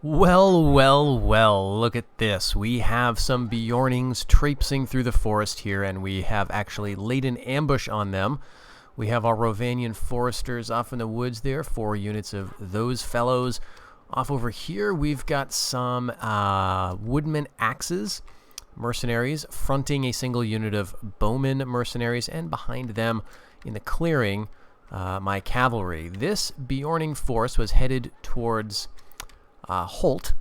Well, well, well, look at this. We have some Bjornings traipsing through the forest here, and we have actually laid an ambush on them. We have our Rhovanion foresters off in the woods there, 4 units of those fellows. Off over here, we've got some woodman axes, mercenaries, fronting a single unit of bowmen mercenaries, and behind them in the clearing, my cavalry. This Bjorning force was headed towards Holt,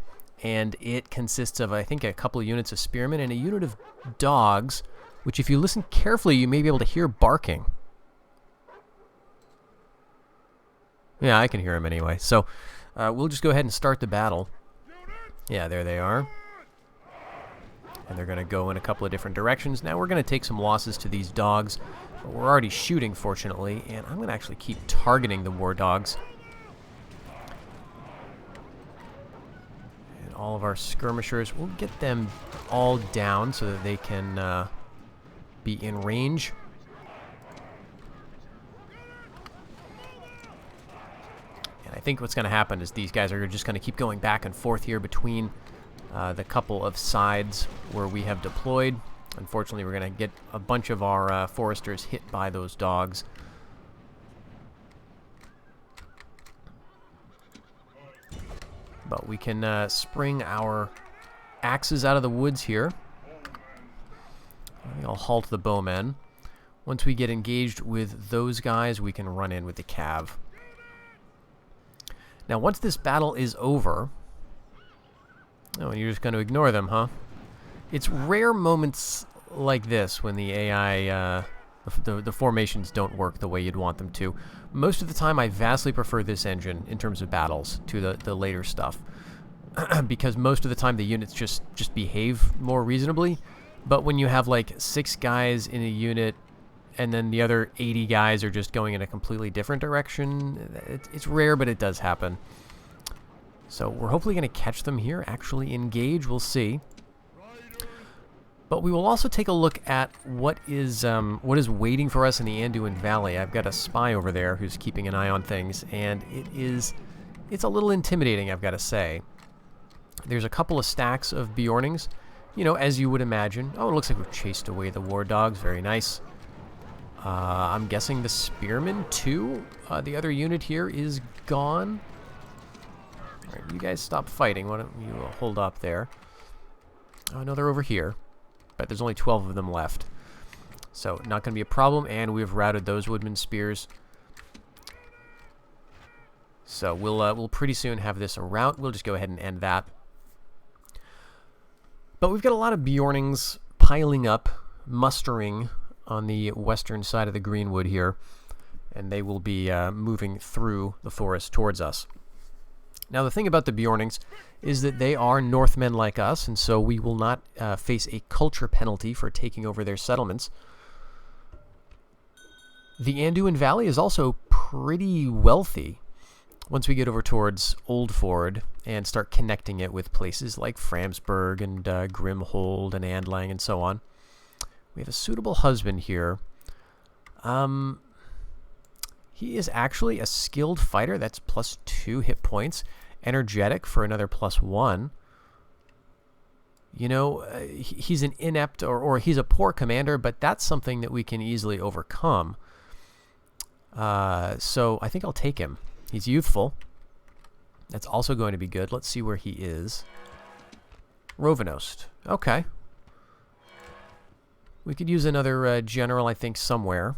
and it consists of, I think, a couple of units of spearmen and a unit of dogs, which if you listen carefully, you may be able to hear barking. Yeah, I can hear them anyway. So we'll just go ahead and start the battle. Yeah, there they are. And they're going to go in a couple of different directions. Now we're going to take some losses to these dogs. But we're already shooting, fortunately, and I'm going to actually keep targeting the war dogs. All of our skirmishers, we'll get them all down so that they can be in range. And I think what's going to happen is these guys are just going to keep going back and forth here between the couple of sides where we have deployed. Unfortunately, we're going to get a bunch of our foresters hit by those dogs. But we can spring our axes out of the woods here. I'll halt the bowmen. Once we get engaged with those guys, we can run in with the cav. Now, once this battle is over... Oh, you're just going to ignore them, huh? It's rare moments like this when the AI... The formations don't work the way you'd want them to. Most of the time, I vastly prefer this engine in terms of battles to the later stuff. Because most of the time, the units just behave more reasonably. But when you have, like, 6 guys in a unit, and then the other 80 guys are just going in a completely different direction, it's rare, but it does happen. So we're hopefully going to catch them here, actually engage, we'll see. But we will also take a look at what is waiting for us in the Anduin Valley. I've got a spy over there who's keeping an eye on things, and it's a little intimidating, I've got to say. There's a couple of stacks of Bjornings, you know, as you would imagine. Oh, it looks like we've chased away the war dogs. Very nice. I'm guessing the spearmen, too. The other unit here is gone. All right, you guys stop fighting. Why don't you hold up there? Oh, no, they're over here. But there's only 12 of them left. So, not going to be a problem, and we've routed those woodman spears. So, we'll pretty soon have this a rout. We'll just go ahead and end that. But we've got a lot of Bjornings piling up, mustering on the western side of the Greenwood here. And they will be moving through the forest towards us. Now, the thing about the Bjornings is that they are Northmen like us, and so we will not face a culture penalty for taking over their settlements. The Anduin Valley is also pretty wealthy once we get over towards Oldford and start connecting it with places like Framsburg and Grimhold and Andlang and so on. We have a suitable husband here. He is actually a skilled fighter. That's +2 hit points. Energetic for another +1. You know, he's an inept or he's a poor commander, but that's something that we can easily overcome. So I think I'll take him. He's youthful. That's also going to be good. Let's see where he is. Rhovanost. Okay. We could use another general, I think, somewhere.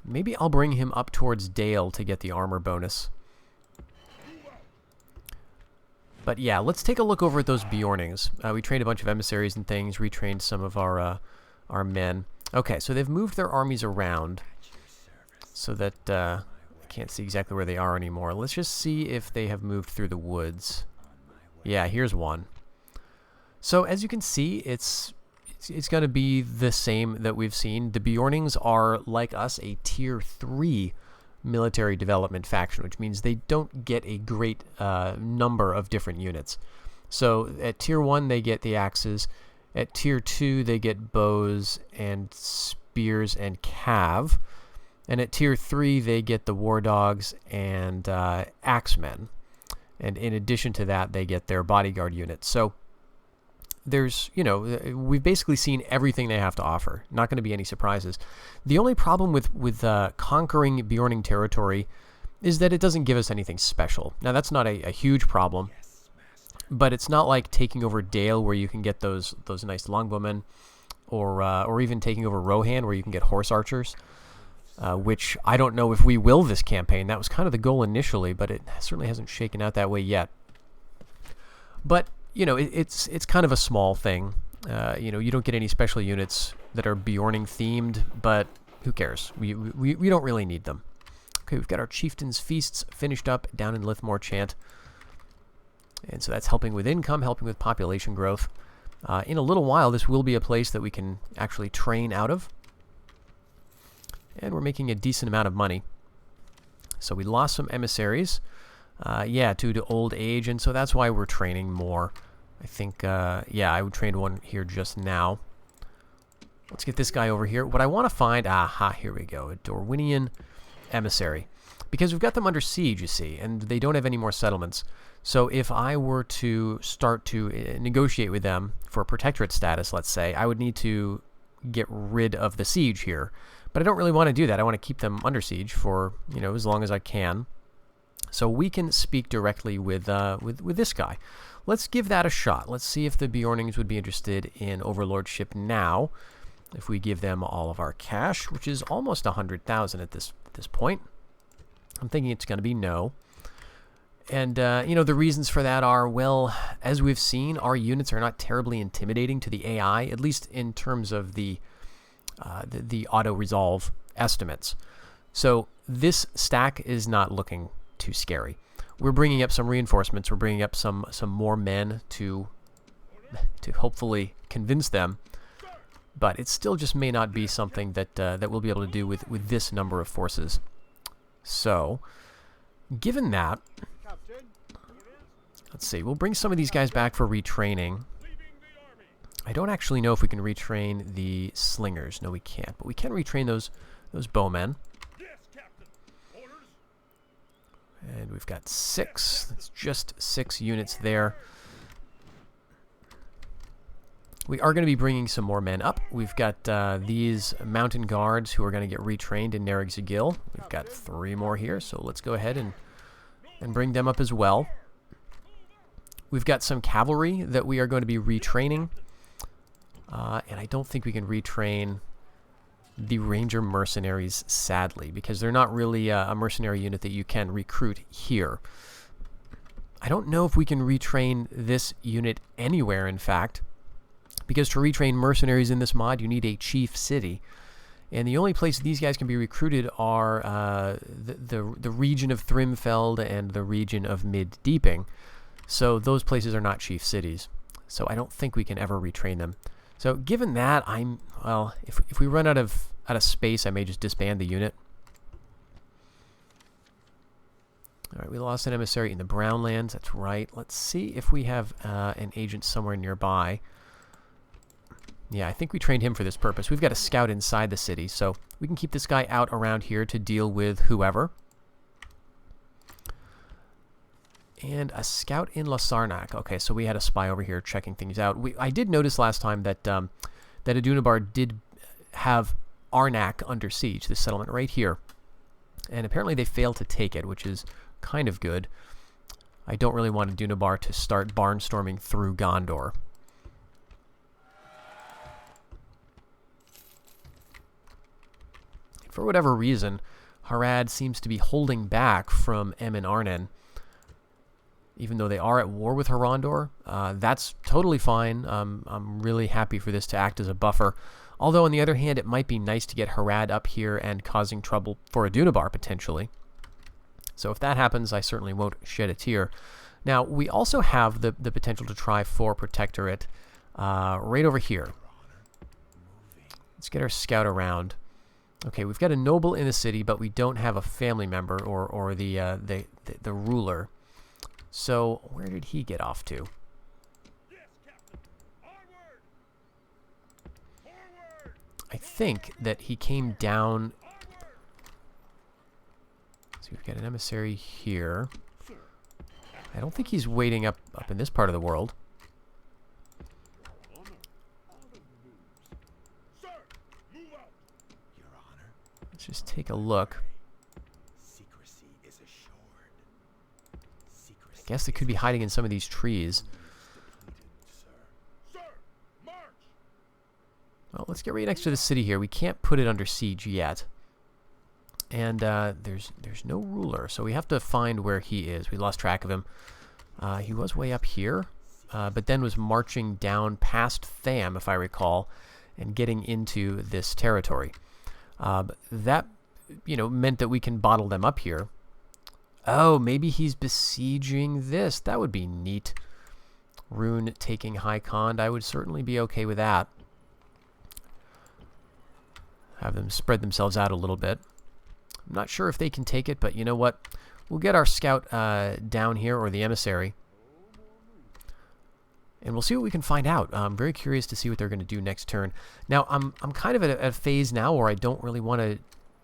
Maybe I'll bring him up towards Dale to get the armor bonus. But yeah, let's take a look over at those Bjornings. We trained a bunch of emissaries and things, retrained some of our men. Okay, so they've moved their armies around so that I can't see exactly where they are anymore. Let's just see if they have moved through the woods. Yeah, here's one. So as you can see, it's going to be the same that we've seen. The Bjornings are, like us, a Tier 3 military development faction, which means they don't get a great number of different units. So at Tier 1, they get the axes. At Tier 2, they get bows and spears and cav. And at Tier 3, they get the war dogs and axemen. And in addition to that, they get their bodyguard units. So there's, you know, we've basically seen everything they have to offer. Not going to be any surprises. The only problem with conquering Bjorning territory is that it doesn't give us anything special. Now, that's not a huge problem, but it's not like taking over Dale where you can get those nice longbowmen, or even taking over Rohan where you can get horse archers, which I don't know if we will this campaign. That was kind of the goal initially, but it certainly hasn't shaken out that way yet. But you know, it's kind of a small thing. You know, you don't get any special units that are Bjorning themed, but who cares? We don't really need them. Okay, we've got our Chieftain's Feasts finished up down in Lithmore Chant. And so that's helping with income, helping with population growth. In a little while, this will be a place that we can actually train out of. And we're making a decent amount of money. So we lost some emissaries. Yeah, due to old age, and so that's why we're training more. I think, yeah, I would train one here just now. Let's get this guy over here. What I want to find, aha, here we go, a Rhovanion emissary. Because we've got them under siege, you see, and they don't have any more settlements. So if I were to start to negotiate with them for protectorate status, let's say, I would need to get rid of the siege here. But I don't really want to do that. I want to keep them under siege for, you know, as long as I can. So we can speak directly with this guy. Let's give that a shot. Let's see if the Bjornings would be interested in overlordship now. If we give them all of our cash, which is almost 100,000 at this point. I'm thinking it's going to be no. And, you know, the reasons for that are, well, as we've seen, our units are not terribly intimidating to the AI, at least in terms of the auto-resolve estimates. So this stack is not looking too scary. We're bringing up some reinforcements. We're bringing up some more men to hopefully convince them. But it still just may not be something that that we'll be able to do with this number of forces. So, given that, let's see. We'll bring some of these guys back for retraining. I don't actually know if we can retrain the slingers. No, we can't. But we can retrain those bowmen. And we've got 6. That's just 6 units there. We are going to be bringing some more men up. We've got these mountain guards who are going to get retrained in Nerrig Zagil. We've got 3 more here, so let's go ahead and bring them up as well. We've got some cavalry that we are going to be retraining. And I don't think we can retrain the Ranger mercenaries, sadly, because they're not really a mercenary unit that you can recruit here. I don't know if we can retrain this unit anywhere, in fact, because to retrain mercenaries in this mod, you need a chief city. And the only place these guys can be recruited are the region of Thrimfeld and the region of Mid-Deeping. So those places are not chief cities. So I don't think we can ever retrain them. So given that, well, if we run out of space, I may just disband the unit. All right, we lost an emissary in the Brownlands. That's right. Let's see if we have an agent somewhere nearby. Yeah, I think we trained him for this purpose. We've got a scout inside the city, so we can keep this guy out around here to deal with whoever. And a scout in Lasarnak. Okay, so we had a spy over here checking things out. I did notice last time that that Adunabar did have Arnak under siege, this settlement right here. And apparently they failed to take it, which is kind of good. I don't really want Adunabar to start barnstorming through Gondor. For whatever reason, Harad seems to be holding back from Em and Arnen. Even though they are at war with Harondor, that's totally fine. I'm really happy for this to act as a buffer. Although, on the other hand, it might be nice to get Harad up here and causing trouble for Adunabar, potentially. So if that happens, I certainly won't shed a tear. Now, we also have the potential to try for Protectorate right over here. Let's get our scout around. Okay, we've got a noble in the city, but we don't have a family member or the ruler. So, where did he get off to? I think that he came down. So we've got an emissary here. I don't think he's waiting up in this part of the world. Let's just take a look. I guess they could be hiding in some of these trees. Well, let's get right next to the city here. We can't put it under siege yet. And there's no ruler, so we have to find where he is. We lost track of him. He was way up here, but then was marching down past Tham, if I recall, and getting into this territory. That, meant that we can bottle them up here. Oh, maybe he's besieging this. That would be neat. Rune taking High Khand. I would certainly be okay with that. Have them spread themselves out a little bit. I'm not sure if they can take it, but you know what? We'll get our scout down here, or the emissary, and we'll see what we can find out. I'm very curious to see what they're going to do next turn. Now, I'm kind of at a phase now where I don't really want to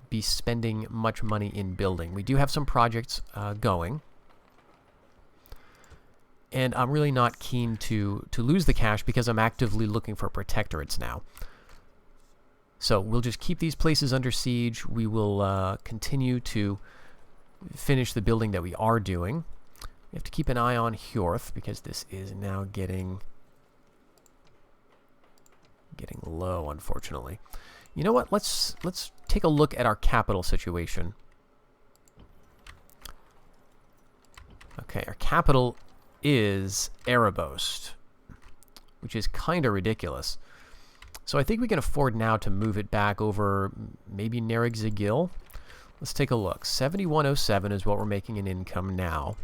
be spending much money in building. We do have some projects going, and I'm really not keen to lose the cash because I'm actively looking for protectorates now. So we'll just keep these places under siege. We will continue to finish the building that we are doing. We have to keep an eye on Hjorth because this is now getting low, unfortunately. You know what? Let's take a look at our capital situation. Okay, our capital is Erebos, which is kind of ridiculous. So I think we can afford now to move it back over maybe Nerig Zagil. Let's take a look. 7107 is what we're making in income now.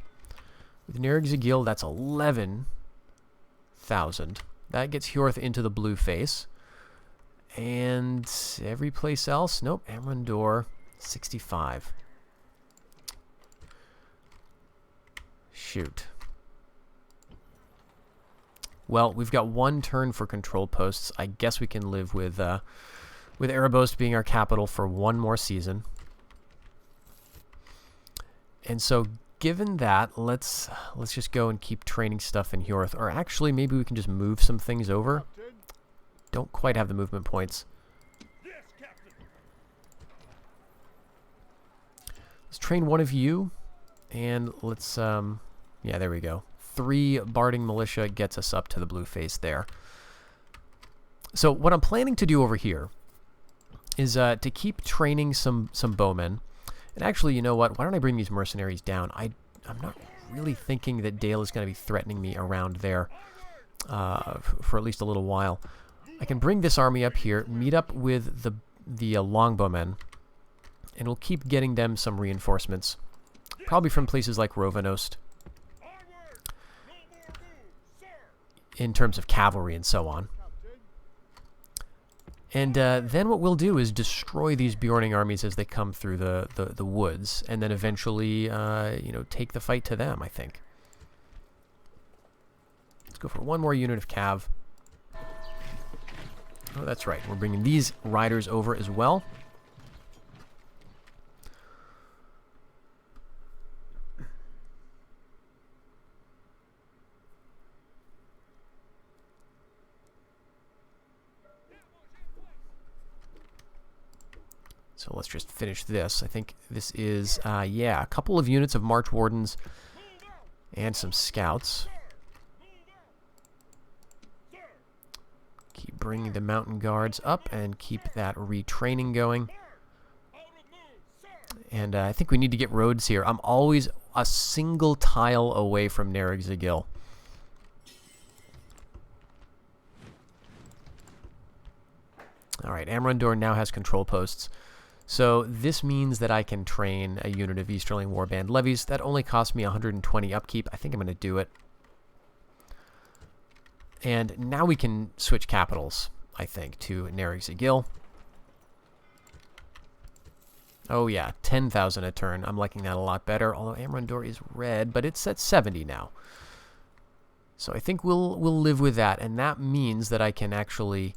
With Nerig Zagil, that's 11,000. That gets Hjorth into the blue face. And every place else, nope, Amrandor, 65. Shoot. Well, we've got one turn for control posts. I guess we can live with Erebos being our capital for one more season. And so, given that, let's just go and keep training stuff in Hjorth. Or actually, maybe we can just move some things over. Don't quite have the movement points. Let's train one of you, and let's yeah, there we go. 3 Barding Militia gets us up to the blue face there. So what I'm planning to do over here is to keep training some bowmen. And actually, you know what? Why don't I bring these mercenaries down? I'm not really thinking that Dale is going to be threatening me around there for at least a little while. I can bring this army up here, meet up with the longbowmen, and we'll keep getting them some reinforcements, probably from places like Rhovanion, in terms of cavalry and so on. And then what we'll do is destroy these Bjorning armies as they come through the woods, and then eventually, take the fight to them, I think. Let's go for one more unit of cav. Oh, that's right. We're bringing these riders over as well. So let's just finish this. I think this is, yeah, a couple of units of March Wardens and some scouts. Keep bringing the mountain guards up and keep that retraining going. And I think we need to get roads here. I'm always a single tile away from Nerig Zagil. Alright, Amrandor now has control posts. So this means that I can train a unit of Easterling Warband levies. That only cost me 120 upkeep. I think I'm going to do it. And now we can switch capitals, I think, to Nerig Zagil. Oh yeah, 10,000 a turn. I'm liking that a lot better, although Amrandor is red, but it's at 70 now. So I think we'll live with that, and that means that I can actually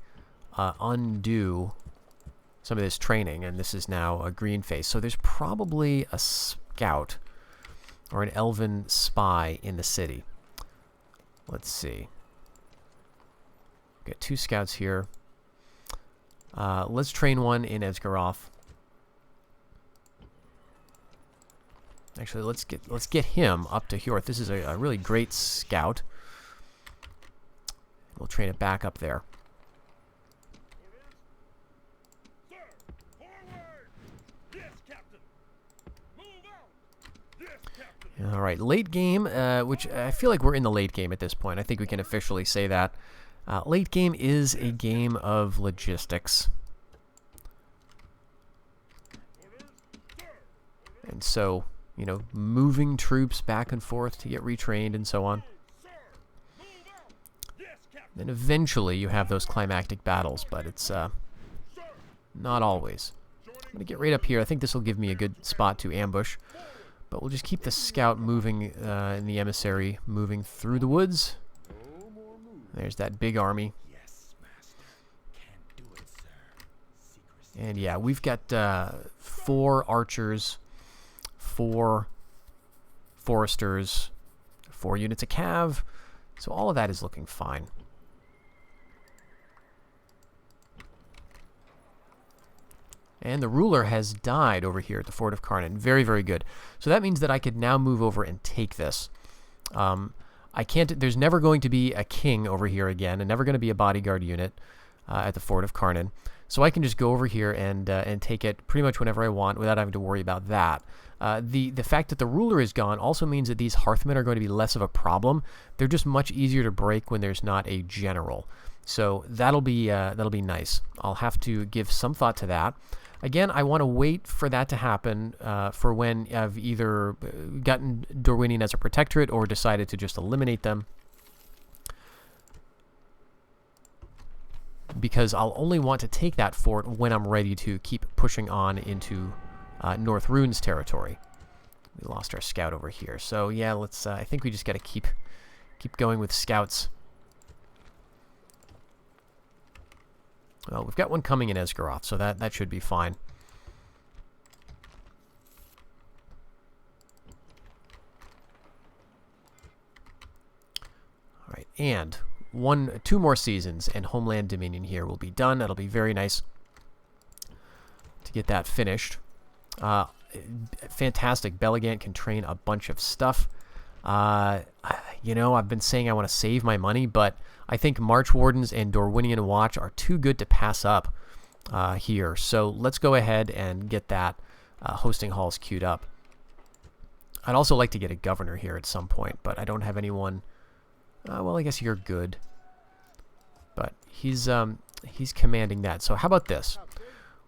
undo some of this training, and this is now a green face. So there's probably a scout or an elven spy in the city. Let's see. Got 2 scouts here. Let's train one in Esgaroth. Actually, let's get him up to Hjorth. This is a really great scout. We'll train it back up there. All right, late game, which I feel like we're in the late game at this point. I think we can officially say that. Late game is a game of logistics. And so, you know, moving troops back and forth to get retrained and so on. Then eventually you have those climactic battles, but it's not always. I'm going to get right up here. I think this will give me a good spot to ambush. But we'll just keep the scout moving and the emissary moving through the woods. There's that big army. And yeah, we've got 4 archers, 4 foresters, 4 units of cav. So all of that is looking fine. And the ruler has died over here at the Fort of Karnan. Very, very good. So that means that I could now move over and take this. I can't. There's never going to be a king over here again, and never going to be a bodyguard unit at the Fort of Karnan. So I can just go over here and take it pretty much whenever I want without having to worry about that. The fact that the ruler is gone also means that these Hearthmen are going to be less of a problem. They're just much easier to break when there's not a general. So that'll be nice. I'll have to give some thought to that. Again, I want to wait for that to happen for when I've either gotten Rhovanion as a protectorate or decided to just eliminate them. Because I'll only want to take that fort when I'm ready to keep pushing on into North Rune's territory. We lost our scout over here. So yeah, let's. I think we just got to keep going with scouts. Well, we've got one coming in Esgaroth, so that should be fine. All right, and 2 more seasons, and Homeland Dominion here will be done. That'll be very nice to get that finished. Fantastic. Belligant can train a bunch of stuff. You know, I've been saying I want to save my money, but I think March Wardens and Rhovanion Watch are too good to pass up here. So let's go ahead and get that hosting halls queued up. I'd also like to get a governor here at some point, but I don't have anyone. Well, I guess you're good. But he's commanding that. So how about this?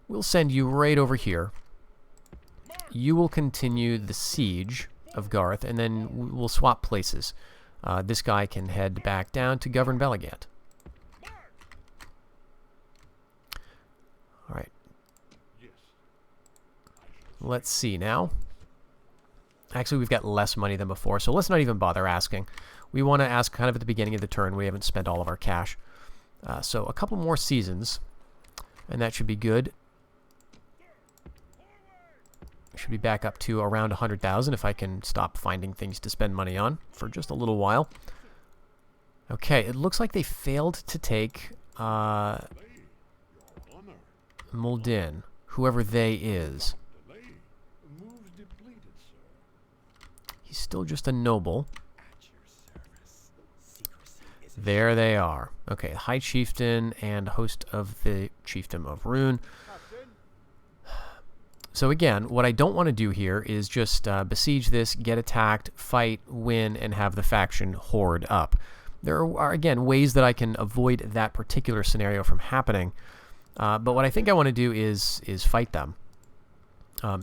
We'll send you right over here. You will continue the siege of Garth, and then we'll swap places. This guy can head back down to govern Belligant. All right. Let's see now. Actually, we've got less money than before, so let's not even bother asking. We want to ask kind of at the beginning of the turn. We haven't spent all of our cash. So a couple more seasons, and that should be good. Should be back up to around 100,000 if I can stop finding things to spend money on for just a little while. Okay, it looks like they failed to take Muldin, whoever they is. He's still just a noble. There they are. Okay, High Chieftain and host of the Chiefdom of Rune. So again, what I don't want to do here is just besiege this, get attacked, fight, win, and have the faction horde up. There are, again, ways that I can avoid that particular scenario from happening. But what I think I want to do is fight them.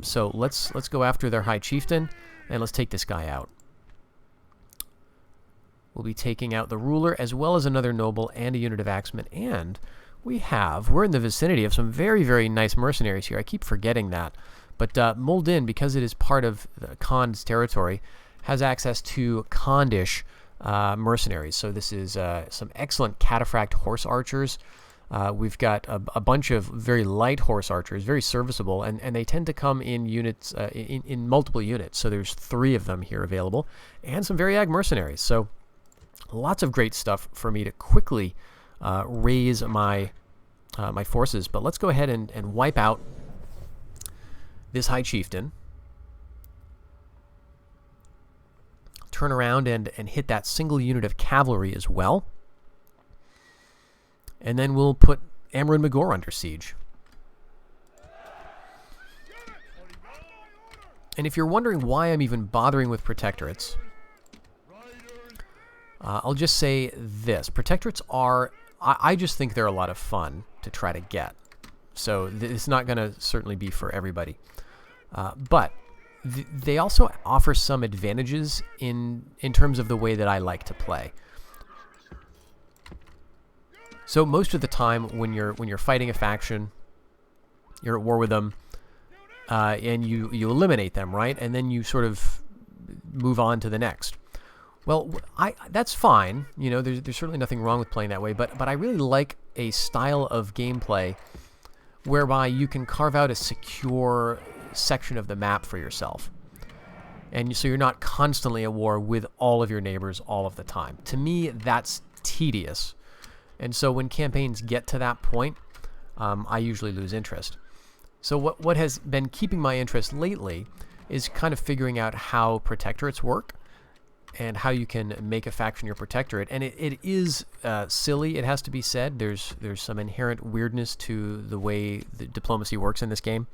So let's go after their High Chieftain, and let's take this guy out. We'll be taking out the ruler, as well as another noble and a unit of axemen, and we're in the vicinity of some very, very nice mercenaries here. I keep forgetting that. But Muldin, because it is part of the Khan's territory, has access to Khandish mercenaries. So this is some excellent cataphract horse archers. We've got a bunch of very light horse archers, very serviceable, and they tend to come in units, in multiple units. So there's 3 of them here available, and some very ag mercenaries. So lots of great stuff for me to quickly raise my my forces. But let's go ahead and wipe out this High Chieftain. Turn around and hit that single unit of cavalry as well. And then we'll put Amrun Magor under siege. And if you're wondering why I'm even bothering with protectorates, I'll just say this. Protectorates are, I just think they're a lot of fun to try to get. So it's not going to certainly be for everybody. But they also offer some advantages in terms of the way that I like to play. So most of the time when you're fighting a faction, you're at war with them, and you eliminate them, right? And then you sort of move on to the next. Well, that's fine. You know, there's certainly nothing wrong with playing that way, but I really like a style of gameplay whereby you can carve out a secure section of the map for yourself. And so you're not constantly at war with all of your neighbors all of the time. To me, that's tedious. And so when campaigns get to that point, I usually lose interest. So what has been keeping my interest lately is kind of figuring out how protectorates work and how you can make a faction your protectorate. And it is silly, it has to be said. There's some inherent weirdness to the way the diplomacy works in this game.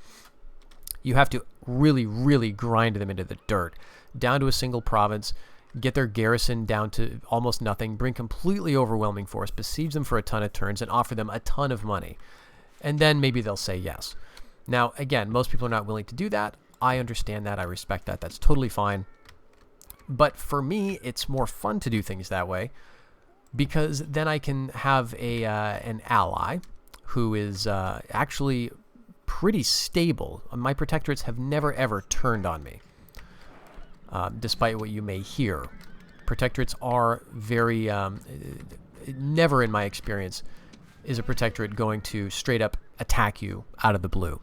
You have to really, really grind them into the dirt, down to a single province, get their garrison down to almost nothing, bring completely overwhelming force, besiege them for a ton of turns, and offer them a ton of money. And then maybe they'll say yes. Now, again, most people are not willing to do that. I understand that. I respect that. That's totally fine. But for me, it's more fun to do things that way because then I can have an ally who is actually pretty stable. My protectorates have never, ever turned on me. Despite what you may hear. Protectorates are very, never in my experience is a protectorate going to straight up attack you out of the blue.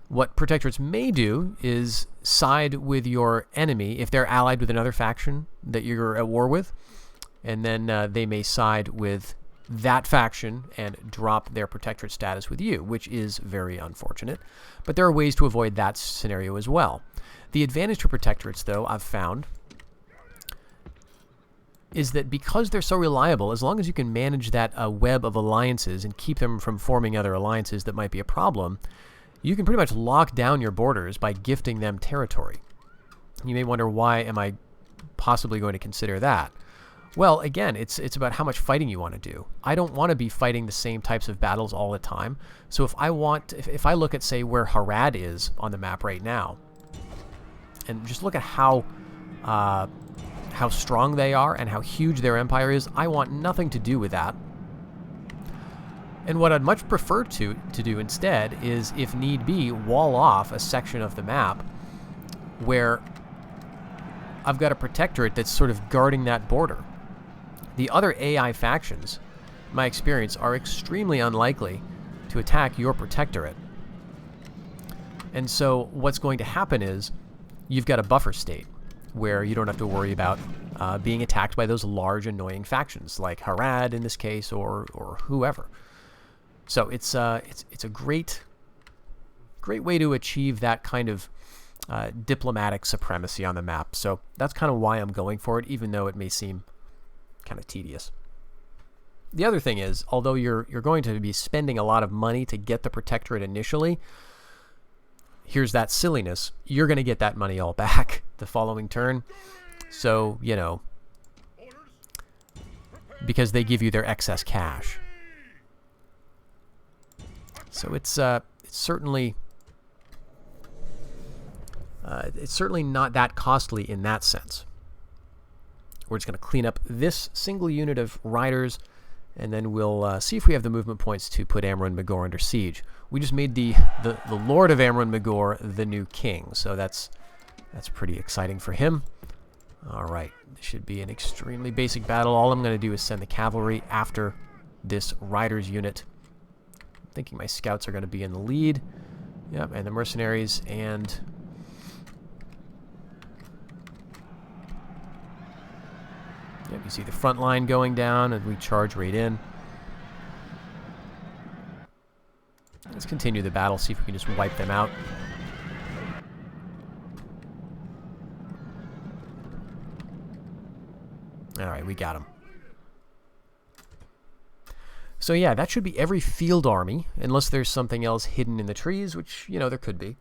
What protectorates may do is side with your enemy if they're allied with another faction that you're at war with, and then they may side with that faction and drop their protectorate status with you, which is very unfortunate. But there are ways to avoid that scenario as well. The advantage to protectorates, though, I've found, is that because they're so reliable, as long as you can manage that web of alliances and keep them from forming other alliances that might be a problem, you can pretty much lock down your borders by gifting them territory. You may wonder, why am I possibly going to consider that? Well, again, it's about how much fighting you want to do. I don't want to be fighting the same types of battles all the time. So if I look at, say, where Harad is on the map right now, and just look at how strong they are and how huge their empire is, I want nothing to do with that. And what I'd much prefer to do instead is, if need be, wall off a section of the map where I've got a protectorate that's sort of guarding that border. The other AI factions, in my experience, are extremely unlikely to attack your protectorate. And so what's going to happen is you've got a buffer state where you don't have to worry about being attacked by those large, annoying factions like Harad in this case, or whoever. So it's a great way to achieve that kind of diplomatic supremacy on the map. So that's kind of why I'm going for it, even though it may seem kind of tedious. The other thing is, although you're going to be spending a lot of money to get the protectorate initially, here's that silliness. You're going to get that money all back the following turn. So, you know, because they give you their excess cash. So it's certainly not that costly in that sense. We're just going to clean up this single unit of riders, and then we'll see if we have the movement points to put Amrun Magor under siege. We just made the Lord of Amrun Magor the new king, so that's pretty exciting for him. All right, this should be an extremely basic battle. All I'm going to do is send the cavalry after this riders unit. I'm thinking my scouts are going to be in the lead. Yep, and the mercenaries, and yep, you see the front line going down, and we charge right in. Let's continue the battle, see if we can just wipe them out. Alright, we got them. So yeah, that should be every field army, unless there's something else hidden in the trees, which, you know, there could be.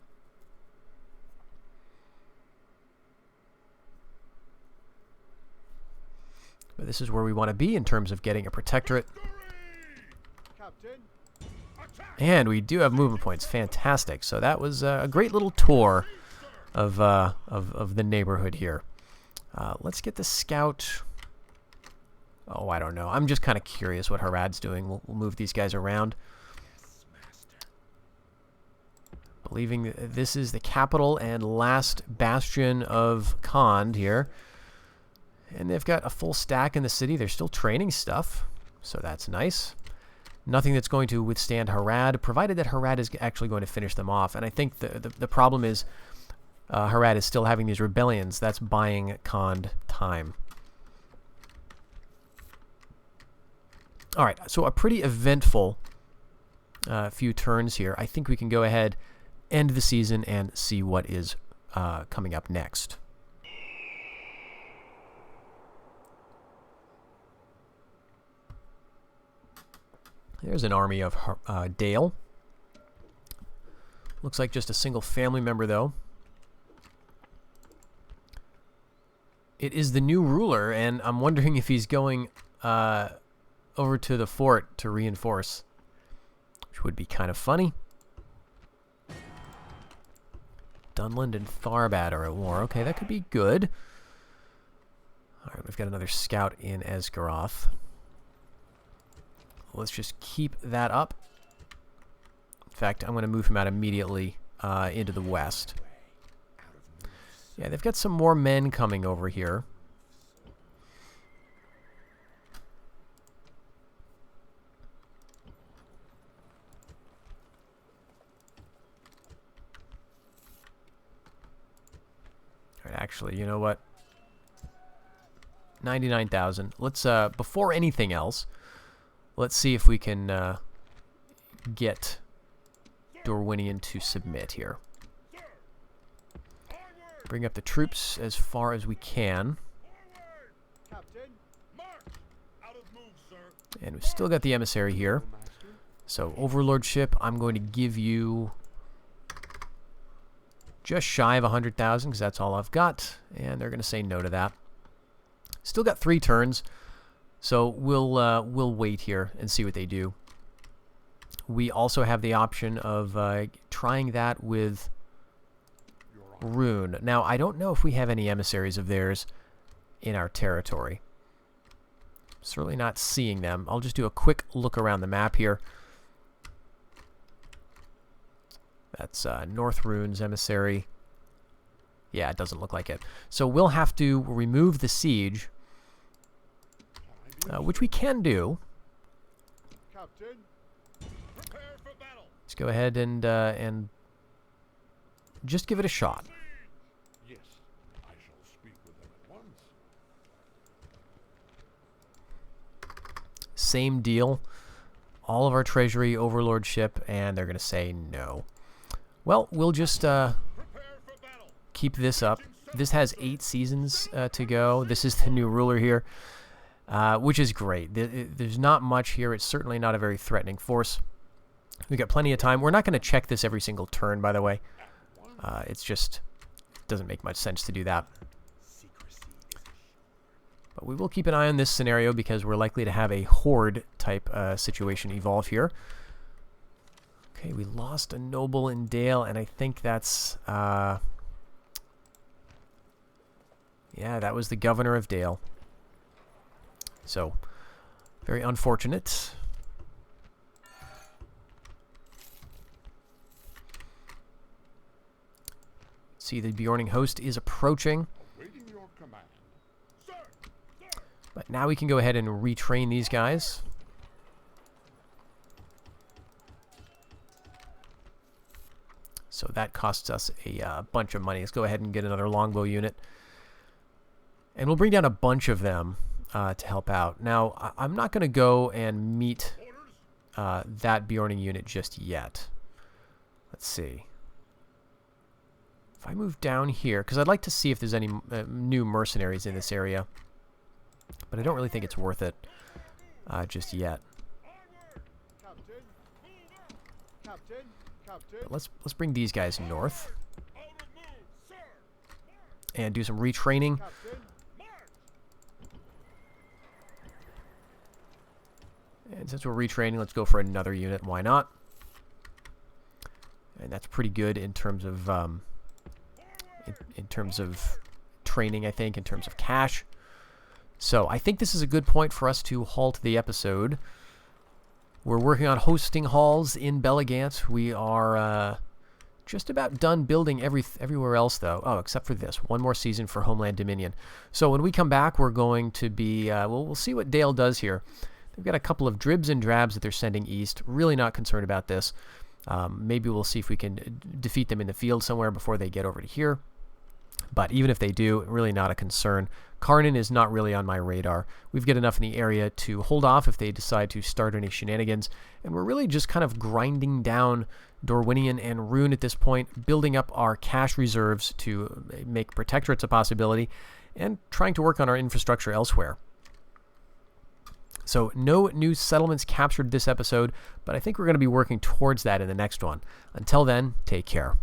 But this is where we want to be in terms of getting a protectorate. And we do have movement points. Fantastic. So that was a great little tour of the neighborhood here. Let's get the scout. Oh, I don't know. I'm just kind of curious what Harad's doing. We'll move these guys around. Believing this is the capital and last bastion of Khand here. And they've got a full stack in the city. They're still training stuff, so that's nice. Nothing that's going to withstand Harad, provided that Harad is actually going to finish them off. And I think the problem is Harad is still having these rebellions. That's buying Khand time. All right, so a pretty eventful few turns here. I think we can go ahead, end the season, and see what is coming up next. There's an army of Dale. Looks like just a single family member, though. It is the new ruler, and I'm wondering if he's going over to the fort to reinforce, which would be kind of funny. Dunland and Tharbad are at war. Okay, that could be good. All right, we've got another scout in Esgaroth. Let's just keep that up. In fact, I'm going to move him out immediately into the west. Yeah, they've got some more men coming over here. All right, actually, you know what? 99,000. Let's, before anything else, let's see if we can get Rhovanion to submit here. Bring up the troops as far as we can. And we've still got the emissary here. So, overlordship, I'm going to give you just shy of 100,000, because that's all I've got. And they're going to say no to that. Still got 3 turns. So we'll wait here and see what they do. We also have the option of trying that with Rune. Now, I don't know if we have any emissaries of theirs in our territory. Certainly not seeing them. I'll just do a quick look around the map here. That's North Rune's emissary. Yeah, it doesn't look like it. So we'll have to remove the siege. Which we can do. Captain, prepare for battle. Let's go ahead and just give it a shot. Yes, I shall speak with them at once. Same deal. All of our treasury, overlordship, and they're going to say no. Well, we'll just keep this up. This has 8 seasons to go. This is the new ruler here. Which is great. There's not much here. It's certainly not a very threatening force. We've got plenty of time. We're not going to check this every single turn, by the way. It's just doesn't make much sense to do that. But we will keep an eye on this scenario because we're likely to have a horde type situation evolve here. Okay, we lost a noble in Dale, and I think that's... yeah, that was the governor of Dale. So, very unfortunate. See, the Bjorning host is approaching. But now we can go ahead and retrain these guys. that costs us a bunch of money. Let's go ahead and get another longbow unit. And we'll bring down a bunch of them to help out. Now, I'm not going to go and meet that Bjorning unit just yet. Let's see. If I move down here, because I'd like to see if there's any new mercenaries in this area. But I don't really think it's worth it just yet. But let's bring these guys north. And do some retraining. And since we're retraining, let's go for another unit. Why not? And that's pretty good in terms of in terms of training, I think, in terms of cash. So I think this is a good point for us to halt the episode. We're working on hosting halls in Belagant. We are just about done building everywhere else, though. Oh, except for this. One more season for Homeland Dominion. So when we come back, we're going to be... we'll see what Dale does here. They've got a couple of dribs and drabs that they're sending east. Really not concerned about this. Maybe we'll see if we can defeat them in the field somewhere before they get over to here. But even if they do, really not a concern. Karnan is not really on my radar. We've got enough in the area to hold off if they decide to start any shenanigans. And we're really just kind of grinding down Rhovanion and Rune at this point, building up our cash reserves to make protectorates a possibility, and trying to work on our infrastructure elsewhere. So no new settlements captured this episode, but I think we're going to be working towards that in the next one. Until then, take care.